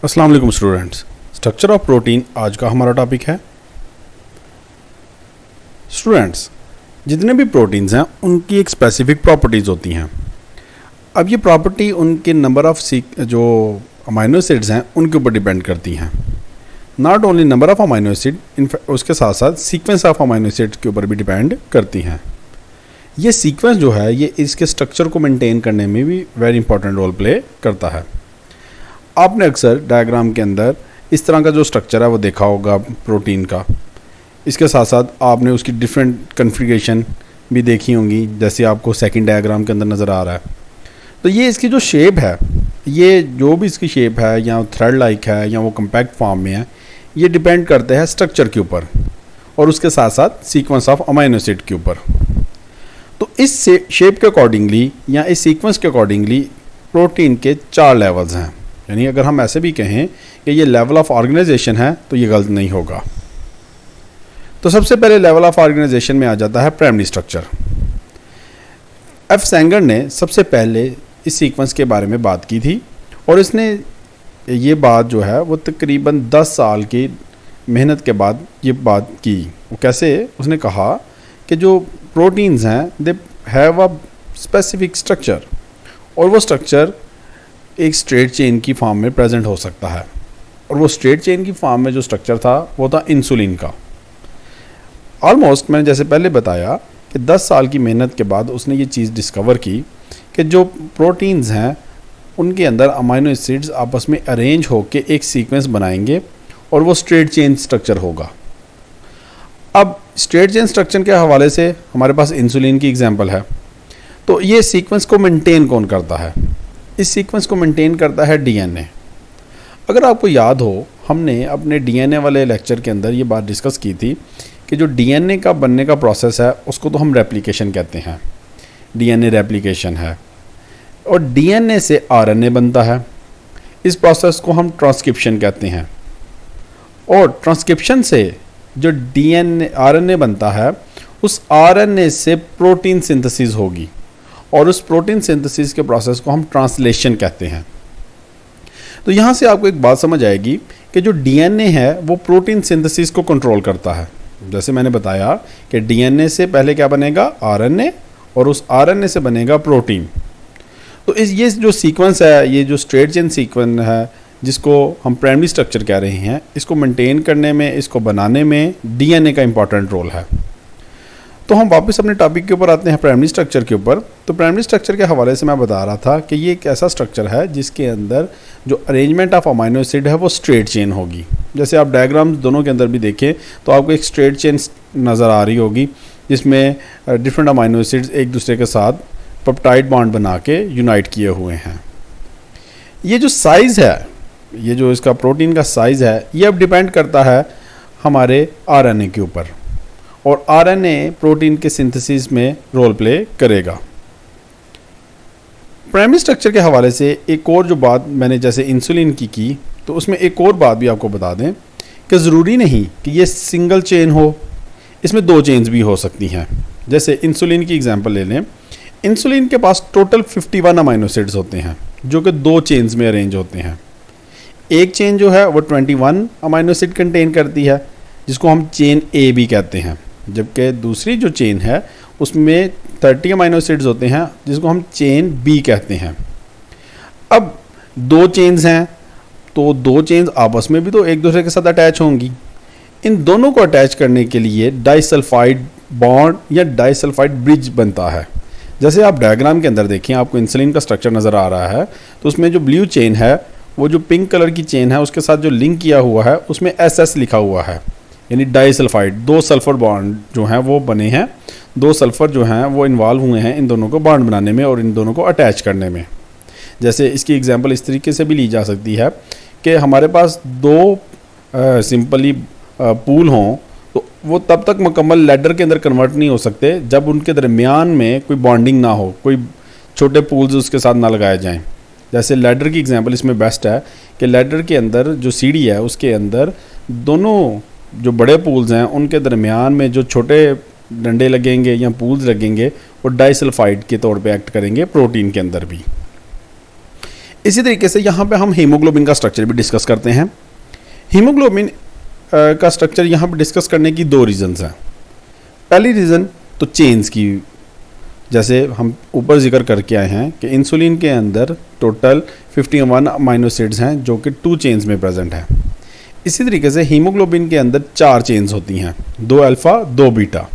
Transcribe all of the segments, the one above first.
अस्सलाम वालेकुम students. Structure of protein आज का हमारा टॉपिक है। स्टूडेंट्स, जितने भी प्रोटीन्स हैं उनकी एक स्पेसिफिक प्रॉपर्टीज़ होती हैं। अब ये प्रॉपर्टी उनके नंबर ऑफ जो अमाइनो एसिड्स हैं उनके ऊपर डिपेंड करती हैं। Not only number of amino acid, उसके साथ साथ सीक्वेंस ऑफ अमाइनो एसिड्स के ऊपर भी डिपेंड करती हैं। ये सीक्वेंस जो है ये इसके स्ट्रक्चर को मेंटेन करने में भी वेरी इंपॉर्टेंट रोल प्ले करता है। आपने अक्सर डायग्राम के अंदर इस तरह का जो स्ट्रक्चर है वो देखा होगा प्रोटीन का। इसके साथ साथ आपने उसकी डिफरेंट कन्फिगरेशन भी देखी होंगी, जैसे आपको सेकंड डायग्राम के अंदर नज़र आ रहा है। तो ये इसकी जो शेप है, ये जो भी इसकी शेप है या थ्रेड लाइक है या वो कम्पैक्ट फॉर्म में है, ये डिपेंड करते हैं स्ट्रक्चर के ऊपर और उसके साथ साथ सीक्वेंस ऑफ अमाइनो एसिड के ऊपर। तो इस शेप के अकॉर्डिंगली या इस सीक्वेंस के अकॉर्डिंगली प्रोटीन के 4 लेवल्स हैं। यानी अगर हम ऐसे भी कहें कि ये लेवल ऑफ ऑर्गेनाइजेशन है तो ये गलत नहीं होगा। तो सबसे पहले लेवल ऑफ ऑर्गेनाइजेशन में आ जाता है प्राइमरी स्ट्रक्चर। एफ सेंगर ने सबसे पहले इस सीक्वेंस के बारे में बात की थी और इसने ये बात जो है वो तकरीबन 10 साल की मेहनत के बाद ये बात की। वो कैसे? उसने कहा कि जो प्रोटीन्स हैं they have a specific structure और वो स्ट्रक्चर एक स्ट्रेट चेन की फॉर्म में प्रेजेंट हो सकता है। और वो स्ट्रेट चेन की फॉर्म में जो स्ट्रक्चर था वो था इंसुलिन का। ऑलमोस्ट मैंने जैसे पहले बताया कि 10 साल की मेहनत के बाद उसने ये चीज़ डिस्कवर की कि जो प्रोटीन्स हैं उनके अंदर अमाइनो एसिड्स आपस में अरेंज होकर एक सीक्वेंस बनाएंगे और वो स्ट्रेट चेन स्ट्रक्चर होगा। अब स्ट्रेट चेन स्ट्रक्चर के हवाले से हमारे पास इंसुलिन की एग्जांपल है। तो ये सीक्वेंस को मेंटेन कौन करता है? इस सीक्वेंस को मेंटेन करता है डीएनए। अगर आपको याद हो, हमने अपने डीएनए वाले लेक्चर के अंदर ये बात डिस्कस की थी कि जो डीएनए का बनने का प्रोसेस है उसको तो हम रेप्लिकेशन कहते हैं। डीएनए रेप्लिकेशन है और डीएनए से आरएनए बनता है। इस प्रोसेस को हम ट्रांसक्रिप्शन कहते हैं। और ट्रांसक्रिप्शन से जो डीएनए आरएनए बनता है उस आरएनए से प्रोटीन सिंथेसिस होगी और उस प्रोटीन सिंथेसिस के प्रोसेस को हम ट्रांसलेशन कहते हैं। तो यहाँ से आपको एक बात समझ आएगी कि जो डीएनए है वो प्रोटीन सिंथेसिस को कंट्रोल करता है। जैसे मैंने बताया कि डीएनए से पहले क्या बनेगा? आरएनए, और उस आरएनए से बनेगा प्रोटीन। तो ये जो सीक्वेंस है, ये जो स्ट्रेट चेन सीक्वेंस है जिसको हम प्राइमरी स्ट्रक्चर कह रहे हैं, इसको मेंटेन करने में, इसको बनाने में डीएनए का इंपॉर्टेंट रोल है। तो हम वापस अपने टॉपिक के ऊपर आते हैं, प्राइमरी स्ट्रक्चर के ऊपर। तो प्राइमरी स्ट्रक्चर के हवाले से मैं बता रहा था कि ये एक ऐसा स्ट्रक्चर है जिसके अंदर जो अरेंजमेंट ऑफ अमाइनो एसिड है वो स्ट्रेट चेन होगी। जैसे आप डायग्राम्स दोनों के अंदर भी देखें तो आपको एक स्ट्रेट चेन नज़र आ रही होगी जिसमें डिफरेंट अमाइनो एसिड्स एक दूसरे के साथ पेप्टाइड बॉन्ड बना के यूनाइट किए हुए हैं। ये जो साइज़ है, ये जो इसका प्रोटीन का साइज़ है, ये अब डिपेंड करता है हमारे आरएनए के ऊपर और आरएनए प्रोटीन के सिंथेसिस में रोल प्ले करेगा। प्राइमरी स्ट्रक्चर के हवाले से एक और जो बात मैंने जैसे इंसुलिन की तो उसमें एक और बात भी आपको बता दें कि ज़रूरी नहीं कि ये सिंगल चेन हो, इसमें 2 चेन्स भी हो सकती हैं। जैसे इंसुलिन की एग्जांपल ले लें। इंसुलिन के पास टोटल 51 अमाइनो एसिड्स होते हैं जो कि 2 चेन्स में अरेंज होते हैं। एक चेन जो है वो 21 अमाइनो एसिड कंटेन करती है जिसको हम चेन ए भी कहते हैं, जबकि दूसरी जो चेन है उसमें 30 अमाइनो एसिड्स होते हैं जिसको हम चेन बी कहते हैं। अब 2 चेन्स हैं तो 2 चेन्स आपस में भी तो एक दूसरे के साथ अटैच होंगी। इन दोनों को अटैच करने के लिए डाइसल्फाइड बॉन्ड या डाइसल्फाइड ब्रिज बनता है। जैसे आप डायग्राम के अंदर देखें, आपको इंसुलिन का स्ट्रक्चर नज़र आ रहा है तो उसमें जो ब्लू चेन है, वो जो पिंक कलर की चेन है उसके साथ जो लिंक किया हुआ है उसमें SS लिखा हुआ है, यानी डाइसल्फाइड। 2 सल्फर बॉन्ड जो हैं वो बने हैं, 2 सल्फर जो हैं वो इन्वॉल्व हुए हैं इन दोनों को बॉन्ड बनाने में और इन दोनों को अटैच करने में। जैसे इसकी एग्जांपल इस तरीके से भी ली जा सकती है कि हमारे पास 2 सिंपली पूल हों तो वो तब तक मुकम्मल लैडर के अंदर कन्वर्ट नहीं हो सकते जब उनके दरमियान में कोई बॉन्डिंग ना हो, कोई छोटे पूल्स उसके साथ ना लगाए जाएँ। जैसे लैडर की एग्जांपल इसमें बेस्ट है कि लैडर के अंदर जो सीढ़ी है उसके अंदर दोनों जो बड़े पूल्स हैं उनके दरमियान में जो छोटे डंडे लगेंगे या पूल्स लगेंगे वो डाइसल्फाइड के तौर पे एक्ट करेंगे प्रोटीन के अंदर भी। इसी तरीके से यहाँ पे हम हीमोग्लोबिन का स्ट्रक्चर भी डिस्कस करते हैं। हीमोग्लोबिन का स्ट्रक्चर यहाँ पे डिस्कस करने की दो रीज़न्स हैं। पहली रीज़न तो चेन्स की, जैसे हम ऊपर जिक्र करके आए हैं कि इंसुलिन के अंदर टोटल 51 अमाइनो एसिड्स हैं जो कि 2 चेन्स में प्रेजेंट हैं। इसी तरीके से हीमोग्लोबिन के अंदर 4 चेन्स होती हैं, 2 अल्फ़ा 2 बीटा।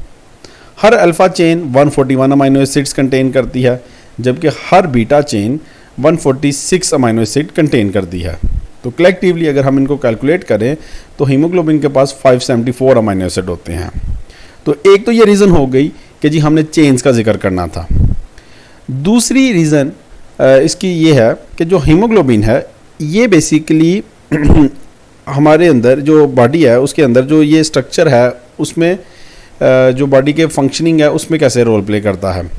हर alpha chain 141 amino acids contain करती है, जबकि हर beta chain 146 amino acid contain करती है। तो कलेक्टिवली अगर हम इनको कैलकुलेट करें तो हीमोग्लोबिन के पास 574 अमाइनो एसिड होते हैं। तो एक तो ये रीज़न हो गई कि जी हमने चेन्स का जिक्र करना था। दूसरी रीज़न इसकी ये है कि जो हीमोग्लोबिन है ये बेसिकली हमारे अंदर जो बॉडी है उसके अंदर जो ये स्ट्रक्चर है उसमें जो बॉडी के फंक्शनिंग है उसमें कैसे रोल प्ले करता है।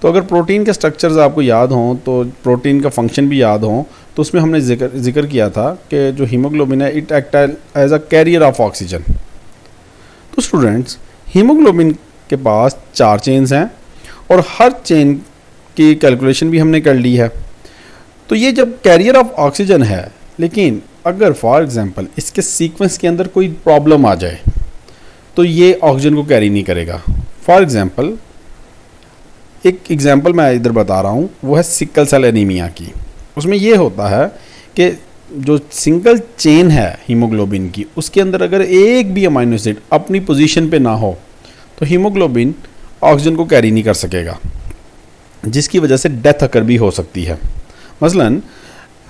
तो अगर प्रोटीन के स्ट्रक्चर्स आपको याद हों तो प्रोटीन का फंक्शन भी याद हों तो उसमें हमने जिक्र किया था कि जो हीमोग्लोबिन है it act as a carrier of oxygen. तो स्टूडेंट्स हीमोग्लोबिन के पास 4 चेन्स हैं और हर चेन की कैलकुलेशन भी हमने कर ली है। तो ये जब कैरियर ऑफ ऑक्सीजन है, लेकिन अगर फॉर एग्जांपल इसके सीक्वेंस के अंदर कोई प्रॉब्लम आ जाए तो ये ऑक्सीजन को कैरी नहीं करेगा। फॉर एग्जांपल एक एग्जांपल मैं इधर बता रहा हूँ, वो है सिकल सेल एनीमिया की। उसमें ये होता है कि जो सिंगल चेन है हीमोग्लोबिन की उसके अंदर अगर एक भी अमाइनो एसिड अपनी पोजीशन पे ना हो तो हीमोग्लोबिन ऑक्सीजन को कैरी नहीं कर सकेगा, जिसकी वजह से डेथ अकर भी हो सकती है। मसलन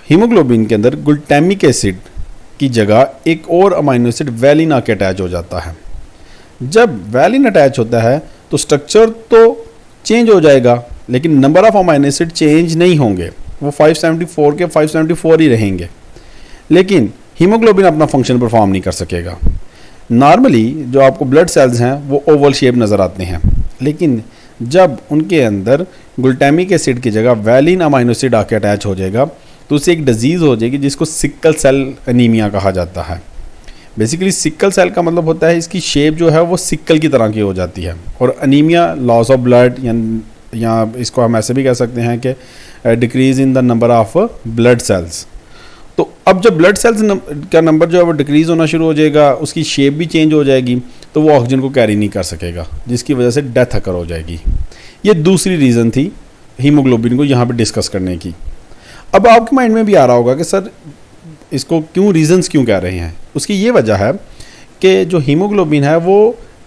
हीमोग्लोबिन के अंदर ग्लूटामिक एसिड की जगह एक और अमाइनो एसिड वैलिन आके अटैच हो जाता है। जब वैलिन अटैच होता है तो स्ट्रक्चर तो चेंज हो जाएगा लेकिन number of amino acid change नहीं होंगे, वो 574 के 574 ही रहेंगे, लेकिन हीमोग्लोबिन अपना फंक्शन परफॉर्म नहीं कर सकेगा। नॉर्मली जो आपको ब्लड सेल्स हैं वो ओवल शेप नज़र आते हैं, लेकिन जब उनके अंदर ग्लूटामिक एसिड की जगह वैलिन अमाइनो एसिड आके अटैच हो जाएगा तो उससे एक डिजीज़ हो जाएगी जिसको सिकल सेल एनीमिया कहा जाता है। बेसिकली सिकल सेल का मतलब होता है इसकी शेप जो है वो सिकल की तरह की हो जाती है, और अनीमिया लॉस ऑफ ब्लड या इसको हम ऐसे भी कह सकते हैं कि decrease in the number of blood cells. तो अब जब ब्लड सेल्स का नंबर जो है वो डिक्रीज़ होना शुरू हो जाएगा, उसकी शेप भी चेंज हो जाएगी, तो वो ऑक्सीजन को कैरी नहीं कर सकेगा, जिसकी वजह से डेथ अकर हो जाएगी। ये दूसरी रीज़न थी हीमोग्लोबिन को यहाँ पे डिस्कस करने की। अब आपके माइंड में भी आ रहा होगा कि सर इसको क्यों रीजंस क्यों कह रहे हैं। उसकी ये वजह है कि जो हीमोग्लोबिन है वो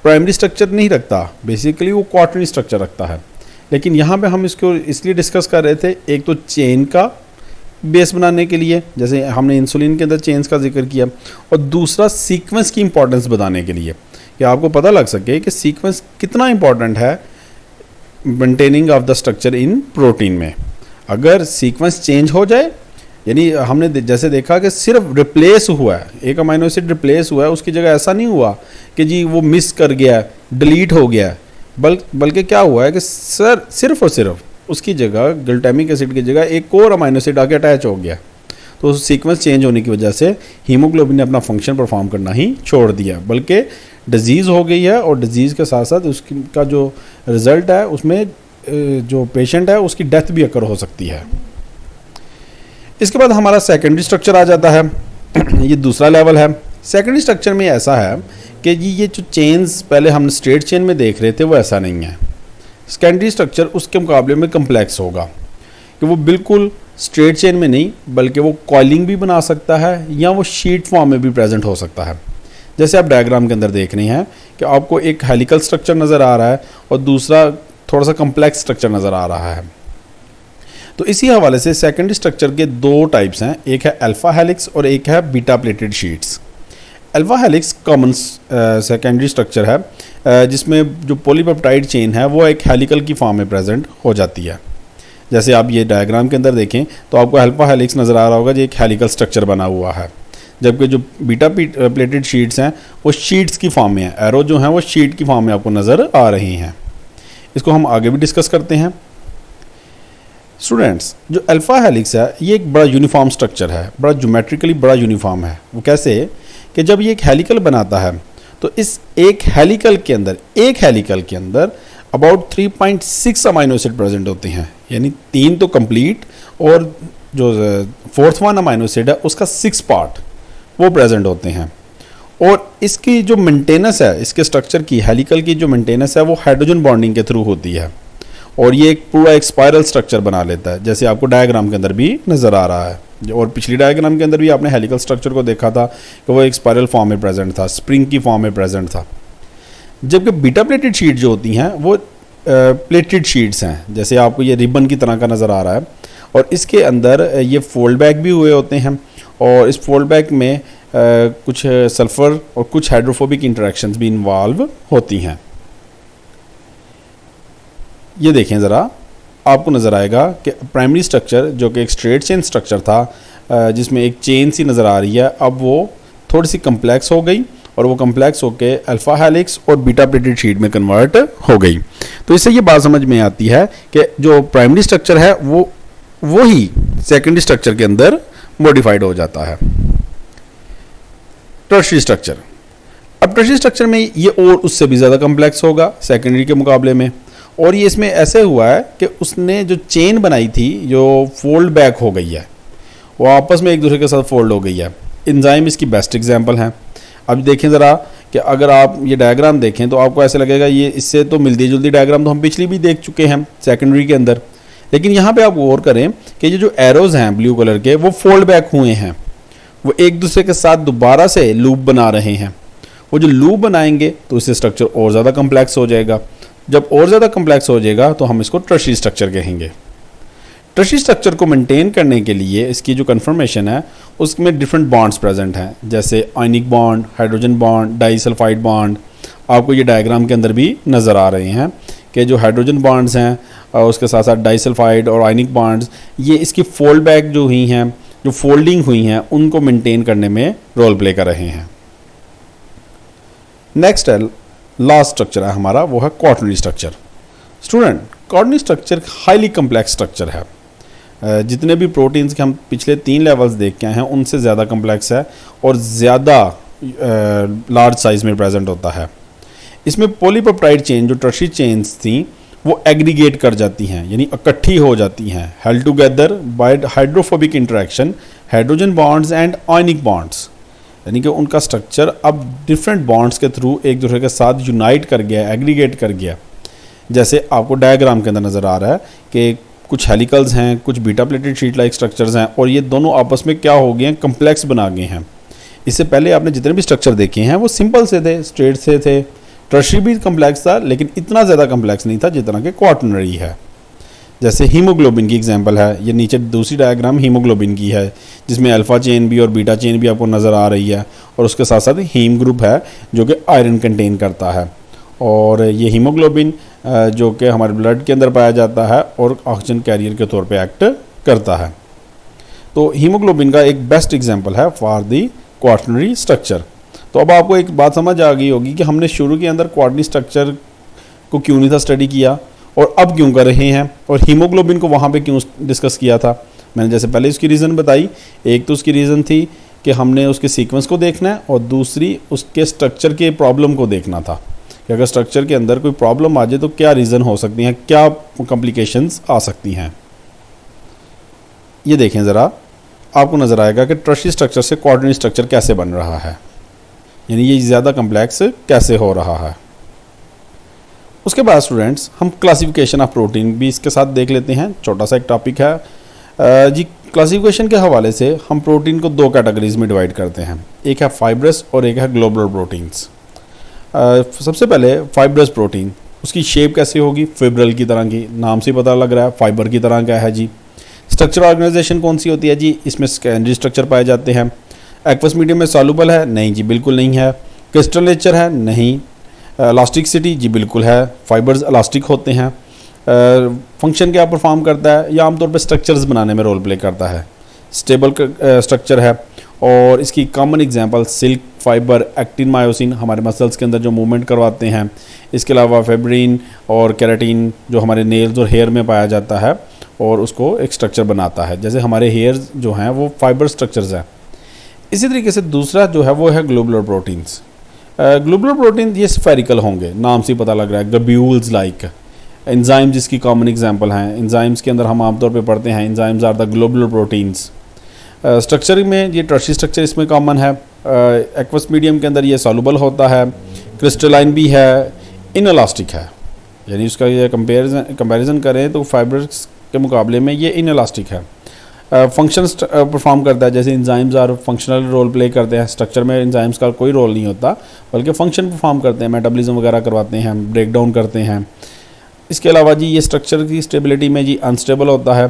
प्राइमरी स्ट्रक्चर नहीं रखता, बेसिकली वो क्वार्टरनरी स्ट्रक्चर रखता है। लेकिन यहाँ पे हम इसको इसलिए डिस्कस कर रहे थे, एक तो चेन का बेस बनाने के लिए, जैसे हमने इंसुलिन के अंदर चेन्स का जिक्र किया, और दूसरा सीक्वेंस की इंपॉर्टेंस बताने के लिए कि आपको पता लग सके कि सीक्वेंस कितना इंपॉर्टेंट है maintaining of the structure in protein में। अगर सीक्वेंस चेंज हो जाए, यानी हमने जैसे देखा कि सिर्फ रिप्लेस हुआ है, एक अमाइनो एसिड रिप्लेस हुआ है, उसकी जगह ऐसा नहीं हुआ कि जी वो मिस कर गया, डिलीट हो गया, बल्कि क्या हुआ है कि सिर्फ और सिर्फ उसकी जगह ग्लूटामिक एसिड की जगह एक और अमाइनो एसिड आके अटैच हो गया। तो उस सीक्वेंस चेंज होने की वजह से हीमोग्लोबिन ने अपना फंक्शन परफॉर्म करना ही छोड़ दिया, बल्कि डिजीज़ हो गई है, और डिजीज़ के साथ साथ उसका जो रिज़ल्ट है उसमें जो पेशेंट है उसकी डेथ भी अकर हो सकती है। इसके बाद हमारा सेकेंडरी स्ट्रक्चर आ जाता है। ये दूसरा लेवल है। सेकेंडरी स्ट्रक्चर में ऐसा है कि जी ये जो चेन्स पहले हम स्ट्रेट चेन में देख रहे थे वो ऐसा नहीं है। सेकेंडरी स्ट्रक्चर उसके मुकाबले में कम्प्लेक्स होगा कि वो बिल्कुल स्ट्रेट चेन में नहीं, बल्कि वो कॉइलिंग भी बना सकता है या वो शीट फॉर्म में भी प्रेजेंट हो सकता है। जैसे आप डायग्राम के अंदर देख रहे हैं कि आपको एक हेलिकल स्ट्रक्चर नज़र आ रहा है और दूसरा थोड़ा सा कम्प्लेक्स स्ट्रक्चर नज़र आ रहा है। तो इसी हवाले से सेकेंडरी स्ट्रक्चर के दो टाइप्स हैं, एक है अल्फ़ा हेलिक्स और एक है beta pleated sheets. Alpha helix common secondary structure है जिसमें जो पॉलीपेप्टाइड चेन है वो एक हेलिकल की फॉर्म में प्रेजेंट हो जाती है। जैसे आप ये डायग्राम के अंदर देखें तो आपको अल्फ़ा हेलिक्स नज़र आ रहा होगा, जो एक हेलिकल स्ट्रक्चर बना हुआ है, जबकि जो बीटा प्लेटेड शीट्स हैं वो शीट्स की फॉर्म में है। एरो जो हैं वो शीट की फॉर्म में आपको नज़र आ रही हैं। इसको हम आगे भी डिस्कस करते हैं। स्टूडेंट्स, जो अल्फ़ा हेलिक्स है ये एक बड़ा यूनिफॉर्म स्ट्रक्चर है, बड़ा ज्योमेट्रिकली बड़ा यूनिफॉर्म है। वो कैसे कि जब ये एक हेलिकल बनाता है तो इस एक हेलिकल के अंदर अबाउट 3.6 अमाइनो एसिड प्रेजेंट होते हैं, यानी 3 तो कंप्लीट और जो फोर्थ वन अमाइनो एसिड है उसका 6 पार्ट वो प्रेजेंट होते हैं। और इसकी जो मेंटेनेंस है, इसके स्ट्रक्चर की हेलिकल की जो मेंटेनेंस है वो हाइड्रोजन बॉन्डिंग के थ्रू होती है और ये एक पूरा एक स्पाइरल स्ट्रक्चर बना लेता है, जैसे आपको डायग्राम के अंदर भी नज़र आ रहा है। और पिछली डायग्राम के अंदर भी आपने हेलिकल स्ट्रक्चर को देखा था कि वो एक स्पाइरल फॉर्म में प्रेजेंट था, स्प्रिंग की फॉर्म में प्रेजेंट था। जबकि बीटा प्लेटेड शीट जो होती हैं वो प्लेटेड शीट्स हैं, जैसे आपको ये रिबन की तरह का नज़र आ रहा है। और इसके अंदर ये फोल्ड बैक भी हुए होते हैं और इस फोल्ड बैक में कुछ सल्फ़र और कुछ हाइड्रोफोबिक इंटरेक्शंस भी इन्वॉल्व होती हैं। ये देखें ज़रा, आपको नज़र आएगा कि प्राइमरी स्ट्रक्चर जो कि एक स्ट्रेट चेन स्ट्रक्चर था जिसमें एक चेन सी नज़र आ रही है, अब वो थोड़ी सी कम्प्लेक्स हो गई और वो कम्प्लेक्स होके अल्फ़ा हेलिक्स और बीटा प्लेटेड शीट में कन्वर्ट हो गई। तो इससे ये बात समझ में आती है कि जो प्राइमरी स्ट्रक्चर है वो ही सेकेंडरी स्ट्रक्चर के अंदर मॉडिफाइड हो जाता है। टर्शियरी स्ट्रक्चर, अब टर्शियरी स्ट्रक्चर में ये और उससे भी ज़्यादा कम्प्लेक्स होगा सेकेंडरी के मुकाबले में। और ये इसमें ऐसे हुआ है कि उसने जो चेन बनाई थी जो फोल्ड बैक हो गई है, वो आपस में एक दूसरे के साथ फोल्ड हो गई है। एंजाइम इसकी बेस्ट एग्जांपल है। अब देखें ज़रा कि अगर आप ये डायग्राम देखें तो आपको ऐसे लगेगा ये इससे तो मिलती जुलती डायग्राम तो हम पिछली भी देख चुके हैं सेकेंडरी के अंदर, लेकिन यहाँ पे आप गौर करें कि ये जो एरोज़ हैं ब्लू कलर के वो फोल्ड बैक हुए हैं, वो एक दूसरे के साथ दोबारा से लूप बना रहे हैं। वो जो लूप बनाएंगे तो इससे स्ट्रक्चर और ज़्यादा कम्प्लेक्स हो जाएगा। जब और ज़्यादा कम्प्लेक्स हो जाएगा तो हम इसको टर्शियरी स्ट्रक्चर कहेंगे। टर्शियरी स्ट्रक्चर को मेंटेन करने के लिए इसकी जो कन्फर्मेशन है उसमें डिफरेंट बॉन्ड्स प्रेजेंट हैं, जैसे ionic bond, hydrogen bond, disulphide bond. आपको ये डायग्राम के अंदर भी नज़र आ रहे हैं कि जो हाइड्रोजन बॉन्ड्स हैं और उसके साथ साथ डाइसल्फाइड और आयनिक बॉन्ड्स, ये इसकी फोल्ड बैक जो हुई हैं, जो फोल्डिंग हुई हैं, उनको मेंटेन करने में रोल प्ले कर रहे हैं। नेक्स्ट है लास्ट स्ट्रक्चर है हमारा, वो है quaternary structure. Student, quaternary structure highly complex structure है। जितने भी प्रोटीन्स के हम पिछले 3 लेवल्स देख के आए हैं उनसे ज़्यादा कम्प्लेक्स है और ज़्यादा लार्ज साइज़ में प्रेजेंट होता है। इसमें पॉलीपेप्टाइड चेन जो टर्शियरी चेन्स थी वो एग्रीगेट कर जाती हैं, यानी इकट्ठी हो जाती हैं, held together by hydrophobic interaction, hydrogen bonds and ionic bonds, यानी कि उनका स्ट्रक्चर अब डिफरेंट बॉन्ड्स के थ्रू एक दूसरे के साथ यूनाइट कर गया, एग्रीगेट कर गया। जैसे आपको डायग्राम के अंदर नज़र आ रहा है कि कुछ हेलिकल्स हैं, कुछ beta pleated sheet like structures हैं और ये दोनों आपस में क्या हो गए हैं, कम्प्लेक्स बना गए हैं। इससे पहले आपने जितने भी स्ट्रक्चर देखे हैं वो सिंपल से थे, स्ट्रेट से थे। टर्शियरी भी कम्प्लेक्स था लेकिन इतना ज़्यादा कम्प्लेक्स नहीं था जितना कि क्वाटरनरी है। जैसे हीमोग्लोबिन की एग्जांपल है, ये नीचे दूसरी डायग्राम हीमोग्लोबिन की है जिसमें अल्फ़ा चेन भी और बीटा चेन भी आपको नज़र आ रही है और उसके साथ साथ हीम ग्रुप है जो कि आयरन कंटेन करता है। और ये हीमोग्लोबिन जो कि हमारे ब्लड के अंदर पाया जाता है और ऑक्सीजन कैरियर के तौर पे एक्ट करता है। तो हीमोग्लोबिन का एक बेस्ट एग्जांपल है फॉर दी क्वाटरनरी स्ट्रक्चर। तो अब आपको एक बात समझ आ गई होगी कि हमने शुरू के अंदर क्वाटरनरी स्ट्रक्चर को क्यों नहीं था स्टडी किया और अब क्यों कर रहे हैं, और हीमोग्लोबिन को वहाँ पे क्यों डिस्कस किया था। मैंने जैसे पहले उसकी रीज़न बताई, एक तो उसकी रीज़न थी कि हमने उसके सीक्वेंस को देखना है और दूसरी उसके स्ट्रक्चर के प्रॉब्लम को देखना था कि अगर स्ट्रक्चर के अंदर कोई प्रॉब्लम आ जाए तो क्या रीज़न हो सकती हैं, क्या कॉम्प्लिकेशंस आ सकती हैं। ये देखें ज़रा, आपको नज़र आएगा कि टर्शियरी स्ट्रक्चर से क्वाटरनरी स्ट्रक्चर कैसे बन रहा है, यानी ये ज़्यादा कम्प्लेक्स कैसे हो रहा है। उसके बाद स्टूडेंट्स हम क्लासिफिकेशन ऑफ प्रोटीन भी इसके साथ देख लेते हैं, छोटा सा एक टॉपिक है जी। क्लासिफिकेशन के हवाले से हम प्रोटीन को 2 कैटेगरीज में डिवाइड करते हैं, एक है फाइब्रस और एक है ग्लोबुलर प्रोटीन्स। सबसे पहले फाइब्रस प्रोटीन, उसकी शेप कैसे होगी, फिब्रल की तरह की, नाम से पता लग रहा है फाइबर की तरह का है जी। स्ट्रक्चर ऑर्गेनाइजेशन कौन सी होती है जी, इसमें सेकेंडरी स्ट्रक्चर पाए जाते हैं। एक्वस मीडियम में सॉल्युबल है, नहीं जी बिल्कुल नहीं है। क्रिस्टल नेचर है, नहीं। इलास्टिसिटी जी बिल्कुल है, फाइबर्स इलास्टिक होते हैं। फंक्शन क्या परफॉर्म करता है, या आमतौर पर स्ट्रक्चर्स बनाने में रोल प्ले करता है। स्टेबल स्ट्रक्चर है और इसकी common example silk fibre, actin, myosin हमारे मसल्स के अंदर जो मूवमेंट करवाते हैं। इसके अलावा फेब्रिन और केराटिन जो हमारे नेल्स और हेयर में पाया जाता है और उसको एक स्ट्रक्चर बनाता है, जैसे हमारे हेयर्स जो हैं वो फाइबर स्ट्रक्चर्स हैं। इसी तरीके से दूसरा जो है वो है ग्लोबुलर प्रोटीन्स। ग्लोबुलर प्रोटीन ये स्फेरिकल होंगे, नाम से पता लग रहा है, ग्लोब्यूल्स लाइक। एंजाइम जिसकी कॉमन एग्जांपल हैं। एंजाइम्स के अंदर हम आमतौर पे पढ़ते हैं enzymes are the globular proteins. Structure में ये टर्शियरी स्ट्रक्चर इसमें कॉमन है। एक्वस मीडियम के अंदर ये सॉल्युबल होता है, क्रिस्टलाइन भी है, इनएलास्टिक है। यानी उसका ये कंपैरिजन करें तो फाइब्रस के मुकाबले में ये इनएलास्टिक है। फंक्शंस परफॉर्म करता है, जैसे enzymes are functional role play करते हैं। स्ट्रक्चर में एंजाइम्स का कोई रोल नहीं होता, बल्कि फंक्शन परफॉर्म करते हैं, मेटाबॉलिज्म वगैरह करवाते हैं, ब्रेक डाउन करते हैं। इसके अलावा जी ये स्ट्रक्चर की स्टेबिलिटी में जी अनस्टेबल होता है।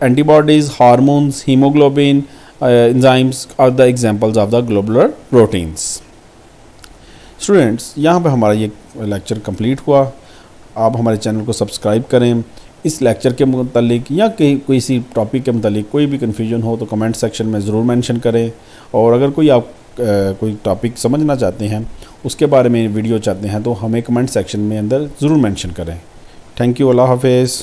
Antibodies, hormones, haemoglobin, enzymes are the examples of the globular proteins. Students, यहाँ पे हमारा ये लेक्चर कंप्लीट हुआ। आप हमारे चैनल को सब्सक्राइब करें। इस लेक्चर के मुतालिक या किसी टॉपिक के मुतालिक कोई भी कन्फ्यूजन हो तो कमेंट सेक्शन में ज़रूर मेंशन करें। और अगर कोई आप कोई टॉपिक समझना चाहते हैं, उसके बारे में वीडियो चाहते हैं, तो हमें कमेंट सेक्शन में अंदर ज़रूर मेंशन करें। Thank you. अल्लाह हाफिज़।